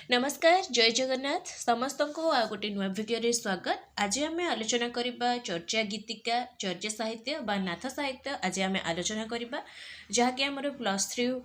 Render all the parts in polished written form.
नमस्कार जय जगन्नाथ समस्त को आ गोटे नुआ भिडियो स्वागत। आज आम आलोचना करबा चर्चा गीतिका चर्चा साहित्य बा नाथ साहित्य आज आम आलोचना करबा जहाँकि आमर +3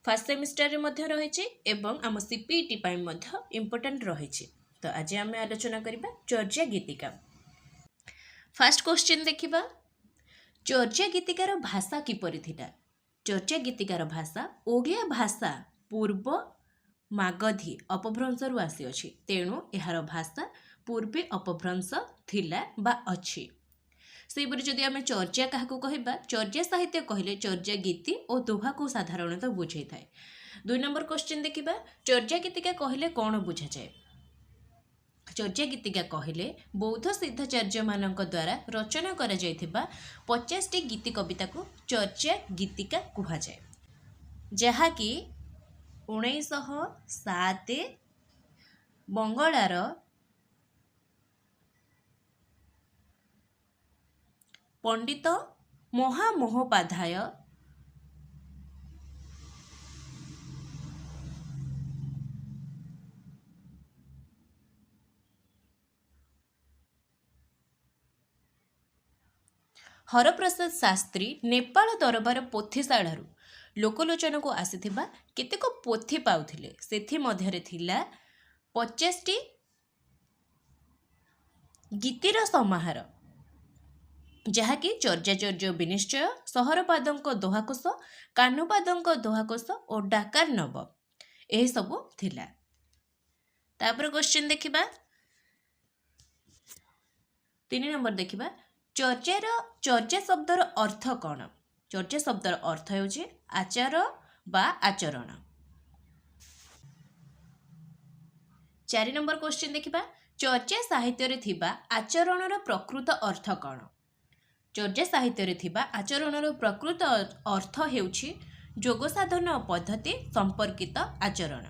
फर्स्ट सेमिस्टर रे रही एवं आम सीपीटी पाई मध्य इम्पोर्टेंट रही। तो आज आम आलोचना करबा चर्चा गीतिका। फर्स्ट क्वेश्चन देखिबा, चर्चा गीतिकार भाषा किपरि थिला? चर्चा गीतिकार भाषा ओडिया भाषा पूर्व मागधी अपभ्रंश रु आसी अछि, तेणु एहार भाषा पूर्वी अपभ्रंश थिला बा अछि। सेहिपरि जदि आमे चर्चा काहाकू कहबा, चर्चा साहित्य कहले चर्चा गीति और दोहा को साधारणतः बुझाई थाए। 2 नंबर क्वेश्चन देखिबा, चर्चा गीतिका कहले कौन बुझा जाए? चर्चा गीतिका कहले बौद्ध सिद्धाचार्य मानक द्वारा रचना करा जायथिबा 50 टी गीति कविता को चर्चा गीतिका कुहा जाए, जहा कि 1907 बंगलार पंडित महामहोपाध्याय हरप्रसाद शास्त्री नेपाल दरबार पोथीशाळारू लोकलोचन को आसीथिबा केतेक पोथी पाउथिले। सेथि मध्यरे थिला 50 टी गीतिर समाहार, जहाँकि चर्चाचर्य विनिश्चय, सहरपादଙ୍କ दोहाकोश, कानुपादଙ୍କ दोहाकोश और डाकार नव यही सब थिला। तापर क्वेश्चन देखिबा, 3 नंबर देखिबा, चर्चा शब्दर अर्थ कौन? चर्चा शब्दर अर्थ होछि आचार बा आचरण। 4 नंबर क्वेश्चन देखिबा, चर्चा साहित्य रे थिबा आचरणर प्रकृत अर्थ कौन? चर्चा साहित्य रे थिबा आचरणर प्रकृत अर्थ हेउछि जोग साधन पद्धति संपर्कित आचरण।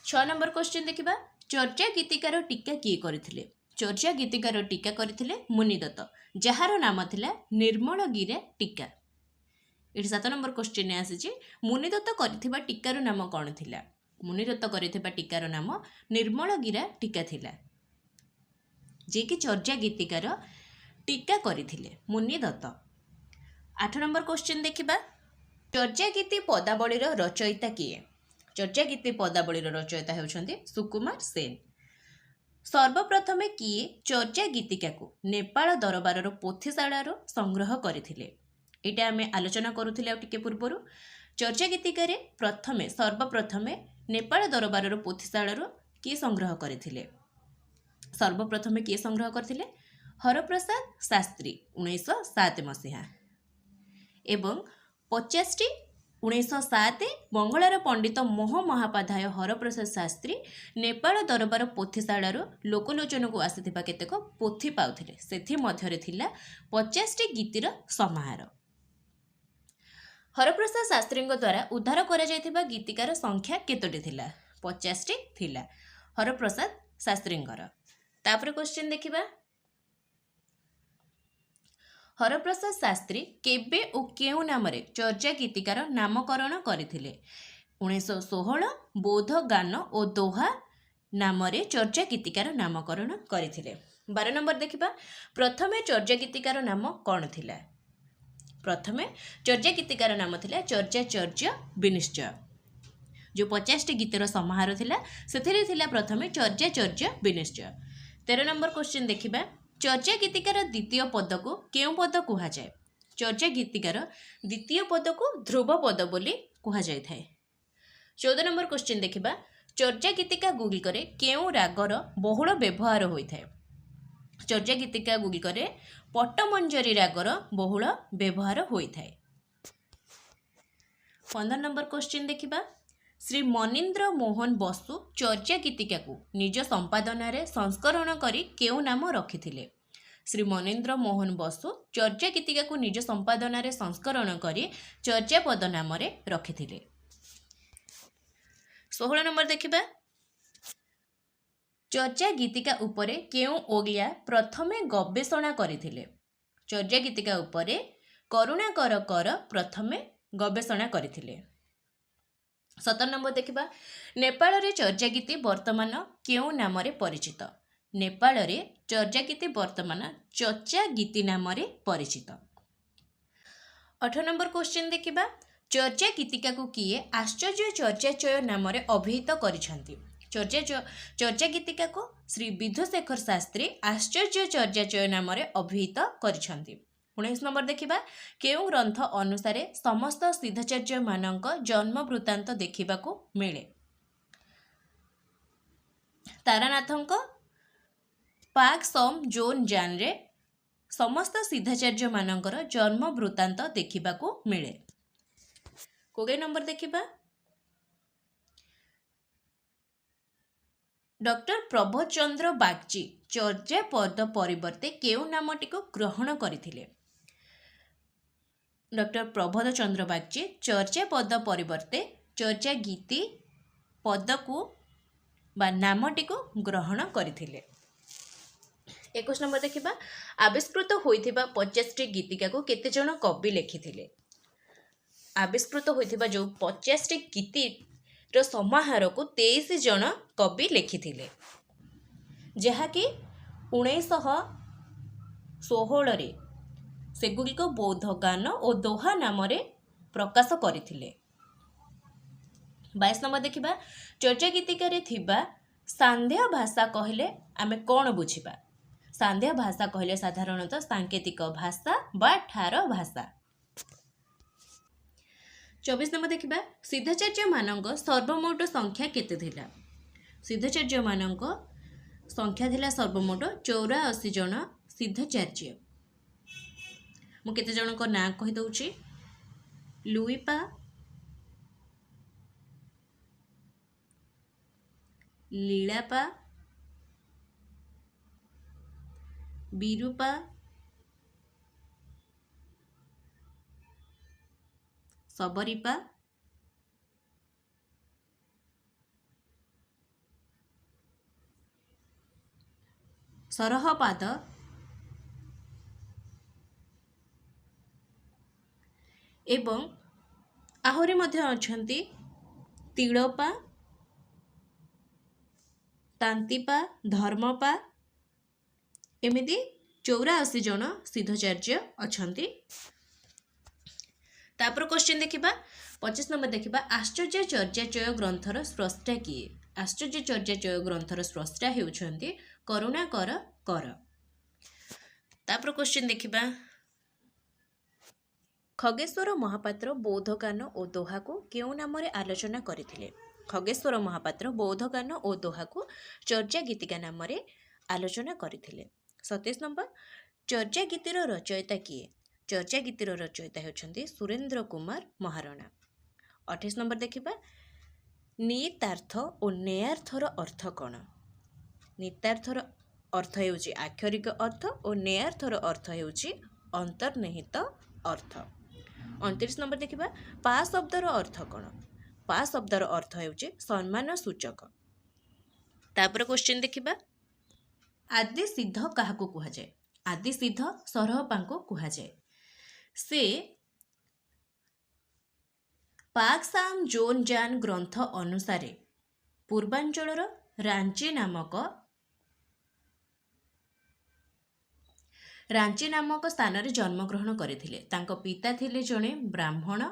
6 नंबर क्वेश्चन देखिबा, चर्चा गीतिकार टीका किए करथिले? चर्चा गीतिकार टीका करथिले मुनिदत्त, जहार नाम थिला निर्मलगिरा टीका। 7 नंबर क्वेश्चन आसी, मुनिदत्त करिथिबा टीकार नाम कौन थिला? मुनिदत्त करिथिबा टीकार नाम निर्मलगिरा टीका थिला, जे कि चर्चा गीतिकार टीका करिथिले मुनिदत्त। 8 नंबर क्वेश्चन देखिबा, चर्चा गीति पदावलीर रचयिता किए? चर्चा गीति पदावलीर रचयिता हेउछन्ति सुकुमार सेन। सर्वप्रथमे किए चर्चा गीतिका को नेपाल दरबार पोथीशाळारू संग्रह करथिले? एटा आमे आलोचना करूथिले टिके पूर्वरु। चर्चा गीतिकारे सर्वप्रथमे नेपाल दरबार पोथीशाळारू किए संग्रह करथिले? सर्वप्रथमे किए संग्रह करथिले? हरप्रसाद शास्त्री 1907 मसीहा एवं 50 टी 1907 बंगलार पंडित महामहोपाध्याय हरप्रसाद शास्त्री नेपाल दरबार पोथीशाळारू लोकलोचन को आसीथिबा केतेक पोथी पाउथिले। सेथि मध्यरे थिला 50 टी गीतिर समाहार। हरप्रसाद शास्त्री द्वारा उद्धार करा जायथिबा गीतिकार संख्या केतोटी थिला? 50 टी थिला हरप्रसाद शास्त्रींकर। तापर क्वेश्चन देखिबा, हरप्रसाद शास्त्री केबे और केउ नामरे चर्चा गीतिकार नामकरण करथिले? 1916 बौद्ध गान और दोहा नामरे चर्चा गीतिकार नामकरण करथिले। 12 नंबर देखिबा, प्रथमे चर्चा गीतिकार नाम कौन थिला? प्रथमे चर्चा गीतिकार नाम थिला चर्चाचर्य विनिश्चय। जो 50 टी गीतर समाहार थिला सेथिरे थिला प्रथमे चर्चाचर्य विनिश्चय। 13 नंबर क्वेश्चन देखिबा, चर्चा गीतिकार द्वितीय पद को केउ पद कुहा जाए? चर्चा गीतिकार द्वितीय पद को ध्रुव पद बोली कुहा जाय थाए। 14 नंबर क्वेश्चन देखिबा, चर्चा गीतिका गुड़िकरे केउ रागर बहुल व्यवहार होई थाए? चर्चा गीतिका गुड़िकरे पट्टमंजरी रागर बहुल व्यवहार होई थाए। 15 नंबर क्वेश्चन देखिबा, श्री मनीन्द्र मोहन बसु चर्चा गीतिका को निज संपादन रे संस्करण करी केउ नाम रखिथिले? श्री मनीन्द्र मोहन बसु चर्चा गीतिका को निज संपादन रे संस्करण करी चर्चा पद नाम रे रखिथिले। 16 नंबर देखिबा, चर्चा गीतिका उपरे केउ ओडिया प्रथमे गवेषणा करिथिले? चर्चा गीतिका उपरे करुणाकर कर प्रथमे गवेषणा करिथिले। 17 नंबर देखिबा नेपाल रे चर्चा गीति वर्तमान केउ नाम रे परिचित। नेपाल रे चर्चा गीति वर्तमान चर्चा गीति नाम रे परिचित। 18 नंबर क्वेश्चन देखिबा चर्चा गीतिका को किए आश्चर्य चर्चा चय नाम रे अभिहित करिसंती। चर्चा गीतिका को श्री विधुशेखर शास्त्री आश्चर्य चर्चा चय नाम रे अभिहित करिसंती। 19 नंबर देखिबा केउ ग्रंथ अनुसार समस्त सिद्धाचार्य मानक जन्म वृत्तांत देखिबा को मिले। तारानाथंक पाक सम जोन जान रे समस्त सिद्धाचार्य मानकर जन्म वृत्तांत देखिबा को मिले। 20 नंबर देखिबा डॉक्टर प्रभोद चंद्र बागची चर्चा पद परिवर्ते केउ नामटी को ग्रहण करथिले। डॉक्टर प्रभोद चंद्र बागची चर्चा पद परिवर्ते चर्चा गीति पद को बा नामटी को ग्रहण करथिले। 21 नंबर देखिबा आविष्कृत होइथिबा 50 टी गीतिका को केते जण कवि लिखिथिले। आविष्कृत होइथिबा जो 50 टी गीति रो समाहार को 23 जण कवि लिखिथिले, जहा कि 1916 रे सेगुड़िक बौद्ध गान और दोहा नाम रे प्रकाश करथिले। 22 नंबर देखिबा चर्चा गीतिका रे थिबा सांध्य भाषा कहले आमे कोन बुझिबा। सांध्य भाषा कहले साधारणतः सांकेतिक भाषा बा ठार भाषा। 24 नंबर देखिबा सिद्धाचार्य मानक सर्वमोट संख्या केते थिला। सिद्धाचार्य मानक संख्या थिला सर्वमोट 84 जन सिद्धाचार्य। मु केते जन को ना कहि दउची लुईपा, लीलापा, बीरूपा, सबरीपा, सरहपाद, एवं आहुरी मध्य अछंती तिलोपा, तांतिपा, धर्मपा, एमिति 84 जन सिद्धाचार्य अछंती। तापर क्वेश्चन देखिबा 25 नंबर देखिबा आश्चर्य चर्चा चय ग्रंथर स्रष्टा किए। आश्चर्य चर्चा चय ग्रंथर स्रष्टा हेउछंती करुणाकर कर। तापर क्वेश्चन देखिबा खगेश्वर महापात्र बौद्धगान और दोहा को केउ नाम रे आलोचना करथिले। खगेश्वर महापात्र बौद्धगान और दोहा को चर्चा गीतिका नाम रे आलोचना करथिले। 27 नंबर चर्चा गीतिर रचयिता किए। चर्चा गीतिर रचयिता हेउछंती सुरेंद्र कुमार महाराणा। 28 नंबर देखिबा नितार्थ और न्यायार्थर अर्थ कौन। नितार्थर अर्थ हेउची आक्षरिक अर्थ और न्यायार्थर अर्थ हेउची अंतर्निहित अर्थ। 29 नंबर देखिबा पा शब्दर अर्थ कौन। पा शब्दर अर्थ हेउची सम्मान सूचक। तापर क्वेश्चन देखिबा आदि सिद्ध काहाको कुहा जाए। आदि सिद्ध सरहपांको कुहा जाए। से पाकसाम जोन जान ग्रंथ अनुसारे पूर्वांचलर रांची नामक स्थान रे जन्म ग्रहण करथिले। तांको पिता थिले जणे ब्राह्मण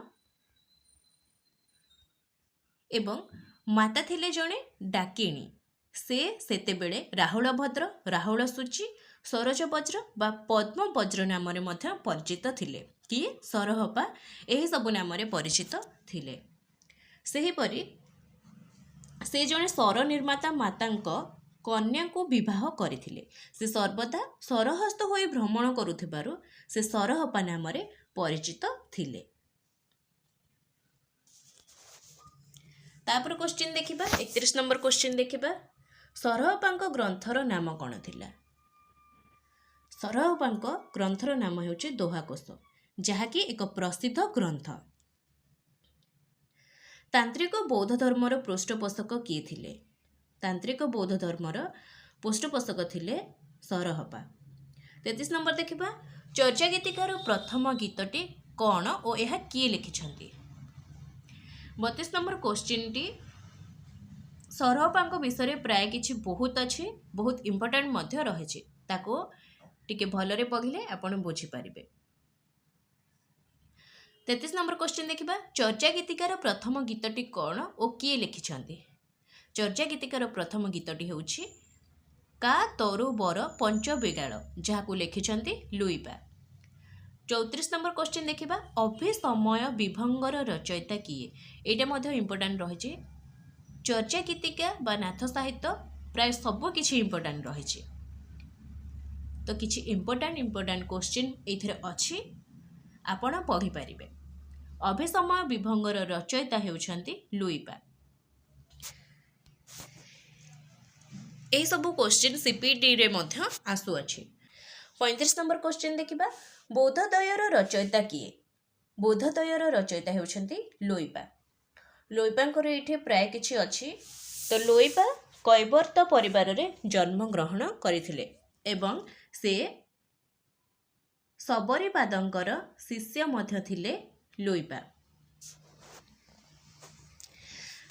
एवं माता थिले जणे डाकिणी। से सेतेबेले राहुल भद्र, राहुल सूची, सरोज वज्र बा पद्म वज्र नाम रे मध्य परिचित थिले। कि सरहपा एही सबु नाम रे परिचित थिले। सेही परि से जणे सर निर्माता मातांक कन्या को विवाह करथिले। से सर्वदा सरहस्त होई भ्रमण करुथिबारु से सरहपा नाम रे परिचित थिले। तापर क्वेश्चन देखिबा 31 नंबर क्वेश्चन देखिबा सरहपांक ग्रंथर नाम कौन थिला। सरहपांक ग्रंथर नाम हेउची दोहाकोश, जहाँकि एक प्रसिद्ध ग्रंथ। तांत्रिक बौद्ध धर्मर पृष्ठपोषक किए थिले। तांत्रिक बौद्ध धर्मर पृष्ठपोषक थिले सरहपा। 33 नंबर देखिबा चर्चा गीतिकार प्रथम गीतटी कौन और यह किए लिखिछंती। 32 नंबर क्वेश्चन टी सरहपांक विषय प्राय किछि बहुत अच्छी बहुत इम्पोर्टेंट मध्य रही ताको टिके भलरे पढ़िले आपण बुझी पारिबे। 33 नंबर क्वेश्चन देखिबा चर्चा गीतिकार प्रथम गीतटी कौन और किए लिखिछंती। चर्चा गीतिकार प्रथम गीतटी होउछि का तरु बर पंच बिगाड़ जहाकू लिखिछंती लुइपा। 34 नंबर क्वेश्चन देखिबा अभिसमय विभंगर रचयिता किए। एटा मध्ये इम्पोर्टेंट रही। चर्चा गीतिका बा नाथ साहित्य प्राय सब किछि इम्पोर्टेंट रही। तो किछि इम्पोर्टेंट क्वेश्चन एथिरे अछि आपण पढ़ी पारिबे। अभिसमय विभंगर रचयिता हेउछंती लुइपा। एही सब क्वेश्चन सीपीटी रे मध्य आसु अछि। 35 नंबर क्वेश्चन देखिबा बोधोदयर रचयिता किए। बोधोदयर रचयिता हेउछंती लुइपा। लुइपांकर एठे प्राय किछि अछि। तो लुइपा कैवर्त परिवार रे जन्म ग्रहण करिथिले एवं से सबरीपादंकर शिष्य मध्य थिले लुइपा।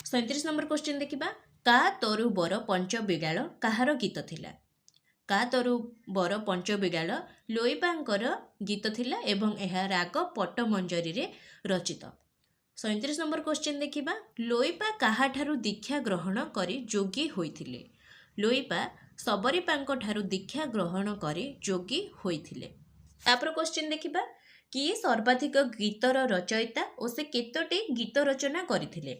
37 नंबर क्वेश्चन देखिबा का तरु बर पंच बिगाड़ कहार गीत थिला। का तरु बर पंच बिगाड़ लुइपांकर गीत थिला एवं एहा राग पट्टमंजरी रे रचित। 37 नंबर क्वेश्चन देखिबा लुइपा काहाठारु दीक्षा ग्रहण करी जोगी होइथिले। लुइपा सबरीपांक ठारु दीक्षा ग्रहण करी जोगी होइथिले। तापर क्वेश्चन देखिबा किए सर्वाधिक गीतर रचयिता और से केतोटी गीत रचना करिथिले।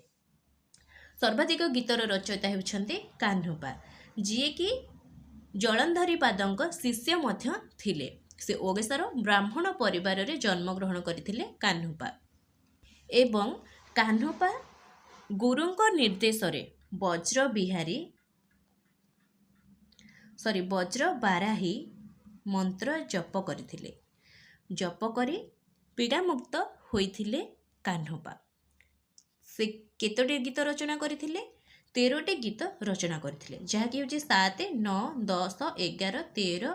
सर्वाधिक गीतर रचयिता हेउछंती कान्होपा जिए कि जलंधरी पादंक शिष्य मध्य थिले। से ओडिशार ब्राह्मण परिवार रे जन्म ग्रहण करथिले कान्होपा एवं कान्होपा गुरुंक निर्देश रे वज्र बाराही मंत्र जप करथिले। जप करी पीड़ामुक्त होइथिले कान्होपा। से केतोटी गीत रचना करथिले 13टी गीत रचना करथिले जहाँकि होची 7 9 10 11 13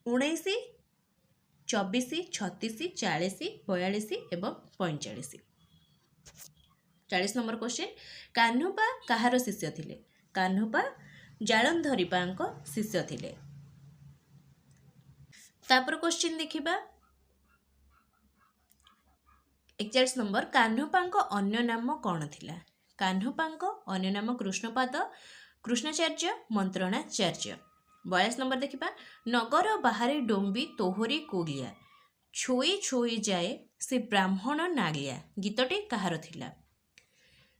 19 24 36 40 42 एवं 45। 40 नंबर क्वेश्चन कान्होपा कहार शिष्य थिले। कान्होपा जालंधरीपांक शिष्य थिले। तापर क्वेश्चन देखिबा 41 नंबर कान्होपांक अन्य नाम कौन थिला। कान्होपांक अन्य नाम कृष्णपाद कृष्णाचार्य मंत्रणाचार्य। 42 नंबर देखिबा नगर बाहरे डोंबी तोहरी कोलिया छोई छोई जाए से ब्राह्मण नागिया गीतटी कहार थिला।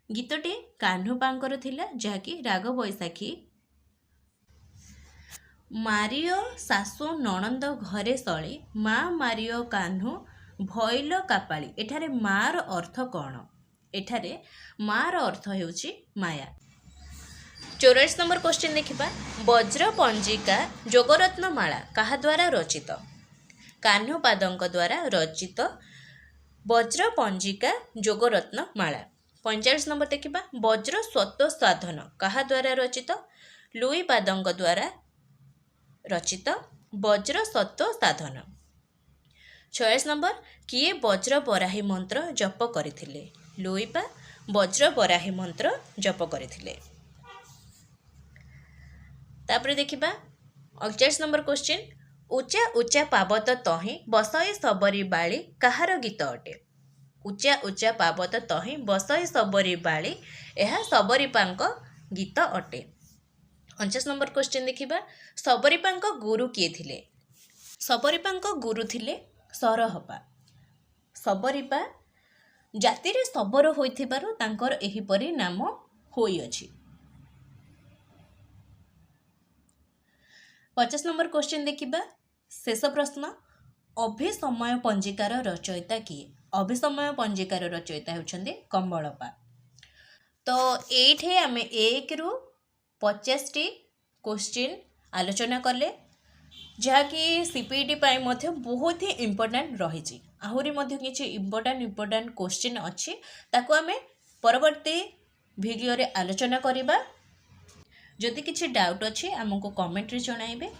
गीतटी कान्होपांकर थिला जहाँकि राग बैसाखी मारियो सासु नणंद घरे सली माँ मारियो कान्हो भैल कापाली। एठारे मार अर्थ कौन। एठारे मार अर्थ हेउची माया। 44 नंबर क्वेश्चन देखिबा वज्र पंजिका जोगरत्न माला कहा द्वारा रचित। कान्होपादंक द्वारा रचित वज्र पंजिका जोगरत्न माला। 45 नंबर देखिबा वज्र स्वत्व साधन कहा द्वारा रचित। लुइपादंक द्वारा रचित वज्र सत्व साधन। 46 नंबर किए वज्र बराही मंत्र जप करथिले। लुइपा वज्र बराही मंत्र जप करथिले। तापर देखिबा 48 नंबर क्वेश्चन ऊंचा ऊंचा पावत तहि बसई सबरी बाली कहार गीत अटे। ऊंचा ऊंचा पावत तहि बसई सबरी बाली यह सबरीपांक गीत अटे। 49 नंबर क्वेश्चन देखिबा सबरीपांक गुरु किए थिले। सबरीपांक गुरु थिले सरहपा। सबरीपा जाति रे सबर होइथिबारु तांकर एहिपरि नाम होइअछि। 50 नंबर क्वेश्चन देखिबा शेष प्रश्न अभिसमय पंजिकार रचयिता किए। अभिसमय पंजिकार रचयिता हेउछन्ते कम्बलपा। तो एठे आमे 1 रु 50 टी क्वेश्चन आलोचना कले जहाँकि सीपीटी पाई मध्य बहुत ही इम्पोर्टेंट रही। आहुरी मध्य किछि इम्पोर्टेंट क्वेश्चन अच्छी ताको आमे परवर्ती वीडियो रे आलोचना करिबा। जदि किछि डाउट अच्छी आमको कमेंट रे जणाइबे।